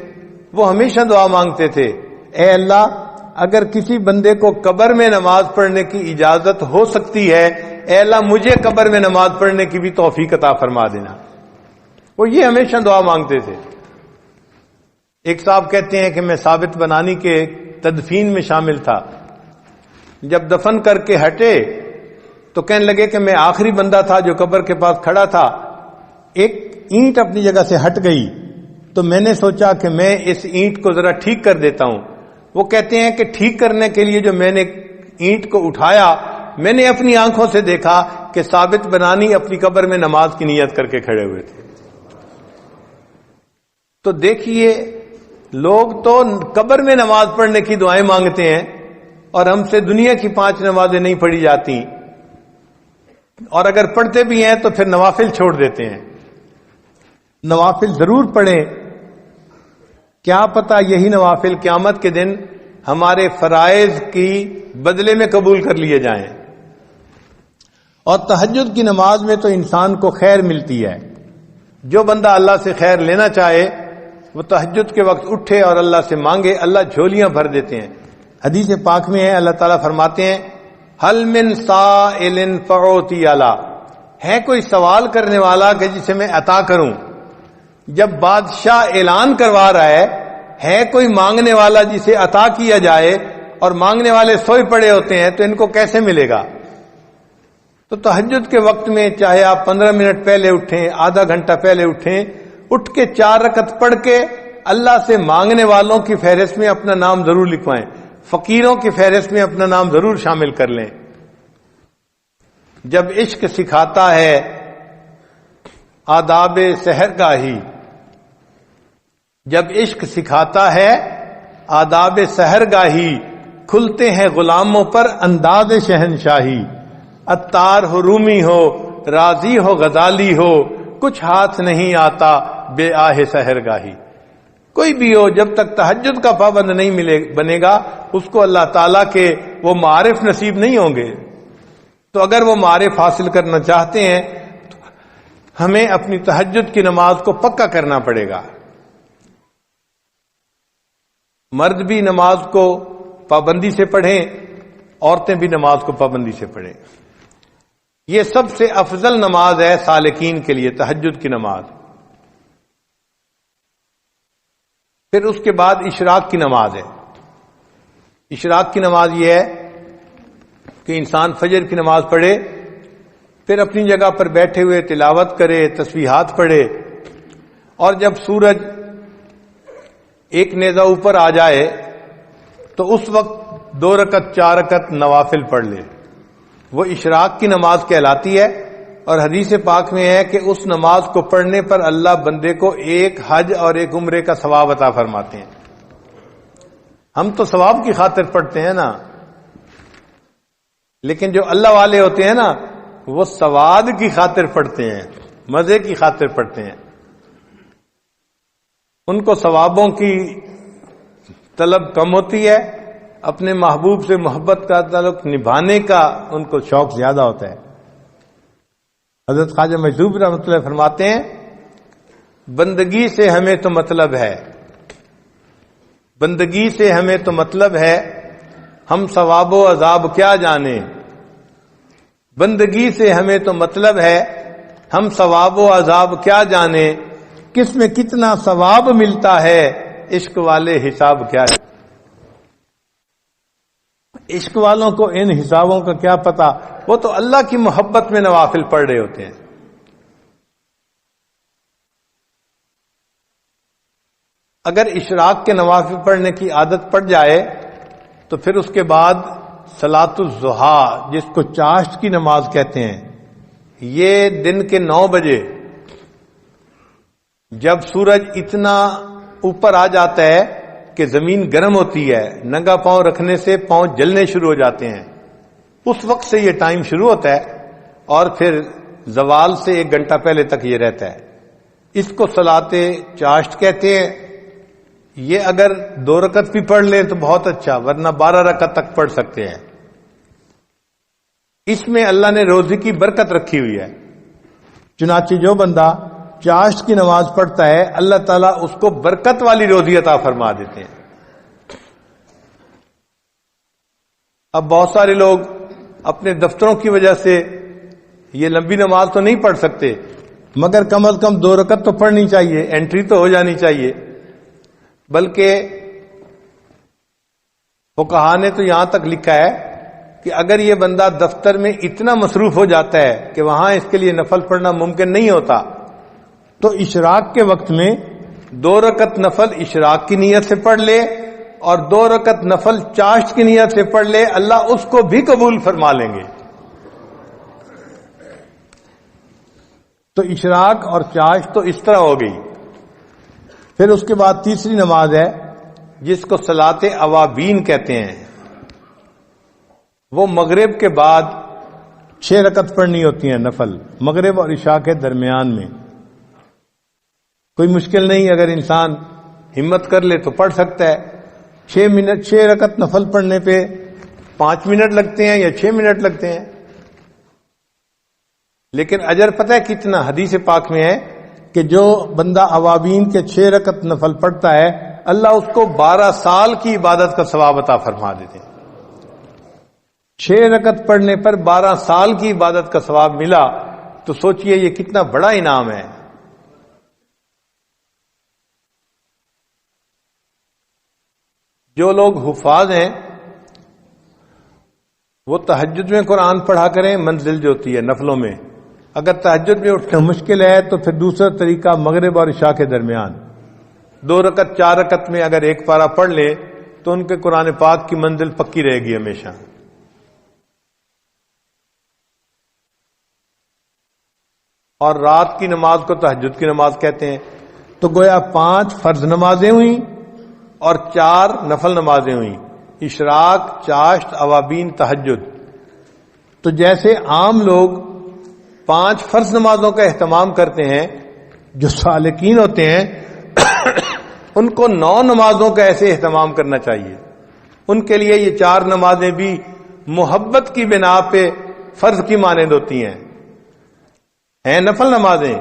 وہ ہمیشہ دعا مانگتے تھے، اے اللہ اگر کسی بندے کو قبر میں نماز پڑھنے کی اجازت ہو سکتی ہے، اے اللہ مجھے قبر میں نماز پڑھنے کی بھی توفیق عطا فرما دینا. وہ یہ ہمیشہ دعا مانگتے تھے. ایک صاحب کہتے ہیں کہ میں ثابت بنانی کے تدفین میں شامل تھا. جب دفن کر کے ہٹے تو کہنے لگے کہ میں آخری بندہ تھا جو قبر کے پاس کھڑا تھا. ایک اینٹ اپنی جگہ سے ہٹ گئی تو میں نے سوچا کہ میں اس اینٹ کو ذرا ٹھیک کر دیتا ہوں. وہ کہتے ہیں کہ ٹھیک کرنے کے لیے جو میں نے اینٹ کو اٹھایا، میں نے اپنی آنکھوں سے دیکھا کہ ثابت بنانی اپنی قبر میں نماز کی نیت کر کے کھڑے ہوئے تھے. تو دیکھیے لوگ تو قبر میں نماز پڑھنے کی دعائیں مانگتے ہیں اور ہم سے دنیا کی 5 نمازیں نہیں پڑھی جاتی، اور اگر پڑھتے بھی ہیں تو پھر نوافل چھوڑ دیتے ہیں. نوافل ضرور پڑھیں، کیا پتہ یہی نوافل قیامت کے دن ہمارے فرائض کی بدلے میں قبول کر لیے جائیں. اور تہجد کی نماز میں تو انسان کو خیر ملتی ہے. جو بندہ اللہ سے خیر لینا چاہے وہ تہجد کے وقت اٹھے اور اللہ سے مانگے، اللہ جھولیاں بھر دیتے ہیں. حدیث پاک میں ہے اللہ تعالیٰ فرماتے ہیں حل من سائل فاعطی علی، ہے کوئی سوال کرنے والا کہ جسے میں عطا کروں. جب بادشاہ اعلان کروا رہا ہے کوئی مانگنے والا جسے عطا کیا جائے، اور مانگنے والے سوئے پڑے ہوتے ہیں تو ان کو کیسے ملے گا. تو تہجد کے وقت میں چاہے آپ 15 منٹ پہلے اٹھیں، آدھا گھنٹہ پہلے اٹھیں، اٹھ کے 4 رکعت پڑھ کے اللہ سے مانگنے والوں کی فہرست میں اپنا نام ضرور لکھوائیں. فقیروں کی فہرست میں اپنا نام ضرور شامل کر لیں. جب عشق سکھاتا ہے آداب سحرگاہی، جب عشق سکھاتا ہے آداب سحرگاہی، کھلتے ہیں غلاموں پر انداز شہنشاہی. عطار ہو رومی ہو راضی ہو غزالی ہو، کچھ ہاتھ نہیں آتا بے آہ سحرگاہی. کوئی بھی ہو جب تک تہجد کا پابند نہیں بنے گا اس کو اللہ تعالیٰ کے وہ معارف نصیب نہیں ہوں گے. تو اگر وہ معارف حاصل کرنا چاہتے ہیں تو ہمیں اپنی تہجد کی نماز کو پکا کرنا پڑے گا. مرد بھی نماز کو پابندی سے پڑھیں، عورتیں بھی نماز کو پابندی سے پڑھیں. یہ سب سے افضل نماز ہے سالکین کے لیے، تہجد کی نماز. پھر اس کے بعد اشراق کی نماز ہے. اشراق کی نماز یہ ہے کہ انسان فجر کی نماز پڑھے، پھر اپنی جگہ پر بیٹھے ہوئے تلاوت کرے، تسبیحات پڑھے، اور جب سورج ایک نیزہ اوپر آ جائے تو اس وقت 2 رکعت 4 رکعت نوافل پڑھ لے. وہ اشراق کی نماز کہلاتی ہے. اور حدیث پاک میں ہے کہ اس نماز کو پڑھنے پر اللہ بندے کو ایک حج اور ایک عمرے کا ثواب عطا فرماتے ہیں. ہم تو ثواب کی خاطر پڑھتے ہیں نا، لیکن جو اللہ والے ہوتے ہیں نا وہ سواد کی خاطر پڑھتے ہیں، مزے کی خاطر پڑھتے ہیں. ان کو ثوابوں کی طلب کم ہوتی ہے، اپنے محبوب سے محبت کا تعلق نبھانے کا ان کو شوق زیادہ ہوتا ہے. حضرت خواجہ مجذوب رحمۃ اللہ فرماتے ہیں بندگی سے ہمیں تو مطلب ہے، بندگی سے ہمیں تو مطلب ہے، ہم ثواب و عذاب کیا جانے. بندگی سے ہمیں تو مطلب ہے، ہم ثواب و عذاب کیا جانے. کس میں کتنا ثواب ملتا ہے، عشق والے حساب کیا ہے. عشق والوں کو ان حسابوں کا کیا پتا، وہ تو اللہ کی محبت میں نوافل پڑھ رہے ہوتے ہیں. اگر اشراق کے نوافل پڑھنے کی عادت پڑ جائے تو پھر اس کے بعد صلاۃ الضحیٰ، جس کو چاشت کی نماز کہتے ہیں، یہ دن کے 9 بجے جب سورج اتنا اوپر آ جاتا ہے کہ زمین گرم ہوتی ہے، ننگا پاؤں رکھنے سے پاؤں جلنے شروع ہو جاتے ہیں، اس وقت سے یہ ٹائم شروع ہوتا ہے اور پھر زوال سے 1 گھنٹہ پہلے تک یہ رہتا ہے. اس کو صلاۃ چاشت کہتے ہیں. یہ اگر 2 رکعت بھی پڑھ لیں تو بہت اچھا، ورنہ 12 رکعت تک پڑھ سکتے ہیں. اس میں اللہ نے روزی کی برکت رکھی ہوئی ہے. چنانچہ جو بندہ چاشت کی نماز پڑھتا ہے اللہ تعالیٰ اس کو برکت والی روزی عطا فرما دیتے ہیں. اب بہت سارے لوگ اپنے دفتروں کی وجہ سے یہ لمبی نماز تو نہیں پڑھ سکتے، مگر کم از کم 2 رکعت تو پڑھنی چاہیے، انٹری تو ہو جانی چاہیے. بلکہ فقہا نے تو یہاں تک لکھا ہے کہ اگر یہ بندہ دفتر میں اتنا مصروف ہو جاتا ہے کہ وہاں اس کے لیے نفل پڑھنا ممکن نہیں ہوتا تو اشراق کے وقت میں 2 رکعت نفل اشراق کی نیت سے پڑھ لے اور 2 رکعت نفل چاشت کی نیت سے پڑھ لے، اللہ اس کو بھی قبول فرما لیں گے. تو اشراق اور چاشت تو اس طرح ہو گئی. پھر اس کے بعد تیسری نماز ہے جس کو صلاۃ اوابین کہتے ہیں. وہ مغرب کے بعد 6 رکعت پڑھنی ہوتی ہیں نفل، مغرب اور عشاء کے درمیان میں. کوئی مشکل نہیں، اگر انسان ہمت کر لے تو پڑھ سکتا ہے. 6 رکعت نفل پڑھنے پہ 5 منٹ لگتے ہیں یا 6 منٹ لگتے ہیں، لیکن اجر پتہ ہے کتنا؟ حدیث پاک میں ہے کہ جو بندہ اوابین کے 6 رکعت نفل پڑھتا ہے اللہ اس کو 12 سال کی عبادت کا ثواب عطا فرما دیتے ہیں. 6 رکعت پڑھنے پر 12 سال کی عبادت کا ثواب ملا تو سوچئے یہ کتنا بڑا انعام ہے. جو لوگ حفاظ ہیں وہ تہجد میں قرآن پڑھا کریں، منزل جو ہوتی ہے نفلوں میں. اگر تہجد میں اٹھنا مشکل ہے تو پھر دوسرا طریقہ مغرب اور عشاء کے درمیان 2 رکعت 4 رکعت میں اگر ایک پارہ پڑھ لے تو ان کے قرآن پاک کی منزل پکی رہے گی ہمیشہ. اور رات کی نماز کو تہجد کی نماز کہتے ہیں. تو گویا 5 فرض نمازیں ہوئیں اور 4 نفل نمازیں ہوئیں، اشراق، چاشت، اوابین، تہجد. تو جیسے عام لوگ 5 فرض نمازوں کا اہتمام کرتے ہیں، جو سالکین ہوتے ہیں ان کو 9 نمازوں کا ایسے اہتمام کرنا چاہیے. ان کے لیے یہ 4 نمازیں بھی محبت کی بنا پہ فرض کی مانند ہوتی ہیں نفل نمازیں،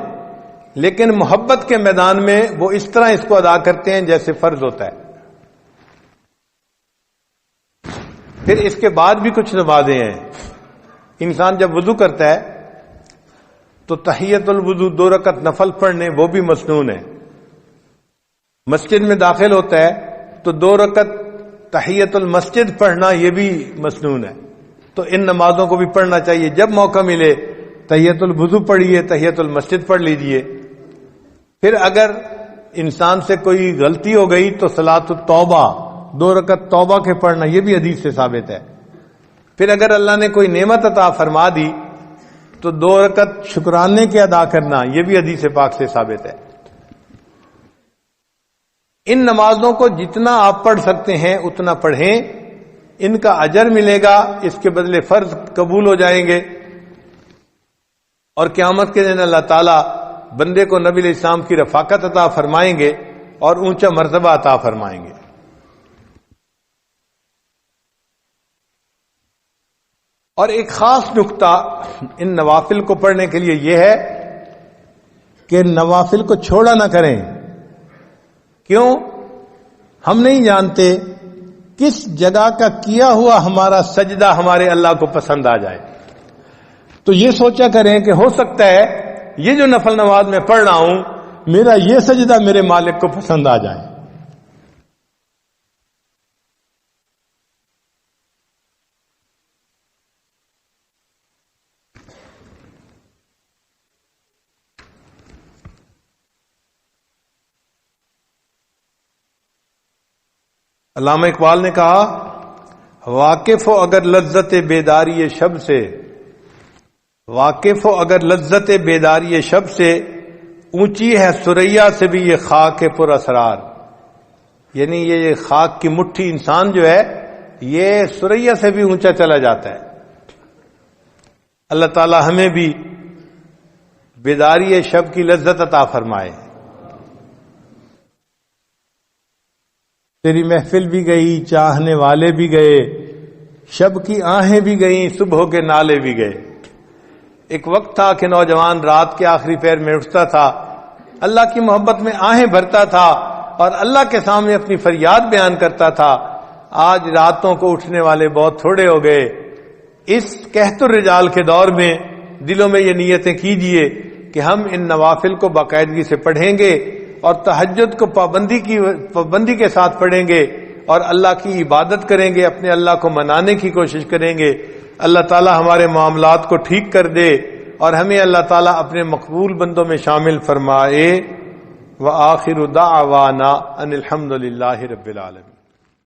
لیکن محبت کے میدان میں وہ اس طرح اس کو ادا کرتے ہیں جیسے فرض ہوتا ہے. پھر اس کے بعد بھی کچھ نمازیں ہیں. انسان جب وضو کرتا ہے تو تحیت الوضو 2 رکعت نفل پڑھنے وہ بھی مسنون ہے. مسجد میں داخل ہوتا ہے تو 2 رکعت تحیت المسجد پڑھنا یہ بھی مسنون ہے. تو ان نمازوں کو بھی پڑھنا چاہیے. جب موقع ملے تحیت الوضو پڑھیے، تحیت المسجد پڑھ لیجئے. پھر اگر انسان سے کوئی غلطی ہو گئی تو صلاۃ التوبہ 2 رکعت توبہ کے پڑھنا یہ بھی حدیث سے ثابت ہے. پھر اگر اللہ نے کوئی نعمت عطا فرما دی تو 2 رکعت شکرانے کے ادا کرنا یہ بھی حدیث پاک سے ثابت ہے. ان نمازوں کو جتنا آپ پڑھ سکتے ہیں اتنا پڑھیں، ان کا اجر ملے گا، اس کے بدلے فرض قبول ہو جائیں گے. اور قیامت کے دن اللہ تعالیٰ بندے کو نبی علیہ السلام کی رفاقت عطا فرمائیں گے اور اونچا مرتبہ عطا فرمائیں گے. اور ایک خاص نقطہ ان نوافل کو پڑھنے کے لیے یہ ہے کہ نوافل کو چھوڑا نہ کریں. کیوں؟ ہم نہیں جانتے کس جگہ کا کیا ہوا ہمارا سجدہ ہمارے اللہ کو پسند آ جائے. تو یہ سوچا کریں کہ ہو سکتا ہے یہ جو نفل نماز میں پڑھ رہا ہوں میرا یہ سجدہ میرے مالک کو پسند آ جائے. علامہ اقبال نے کہا واقف ہو اگر لذت بیداری شب سے، واقف ہو اگر لذت بیداری شب سے، اونچی ہے ثریا سے بھی یہ خاک پر اسرار. یعنی یہ خاک کی مٹھی انسان جو ہے یہ ثریا سے بھی اونچا چلا جاتا ہے. اللہ تعالی ہمیں بھی بیداری شب کی لذت عطا فرمائے. تیری محفل بھی گئی، چاہنے والے بھی گئے، شب کی آہیں بھی گئیں، صبح کے نالے بھی گئے. ایک وقت تھا کہ نوجوان رات کے آخری پہر میں اٹھتا تھا، اللہ کی محبت میں آہیں بھرتا تھا اور اللہ کے سامنے اپنی فریاد بیان کرتا تھا. آج راتوں کو اٹھنے والے بہت تھوڑے ہو گئے. اس قحط الرجال کے دور میں دلوں میں یہ نیتیں کیجئے کہ ہم ان نوافل کو باقاعدگی سے پڑھیں گے اور تہجد کو پابندی کے ساتھ پڑھیں گے اور اللہ کی عبادت کریں گے، اپنے اللہ کو منانے کی کوشش کریں گے. اللہ تعالی ہمارے معاملات کو ٹھیک کر دے اور ہمیں اللہ تعالی اپنے مقبول بندوں میں شامل فرمائے. وآخر دعوانا ان الحمد للہ رب العالمین.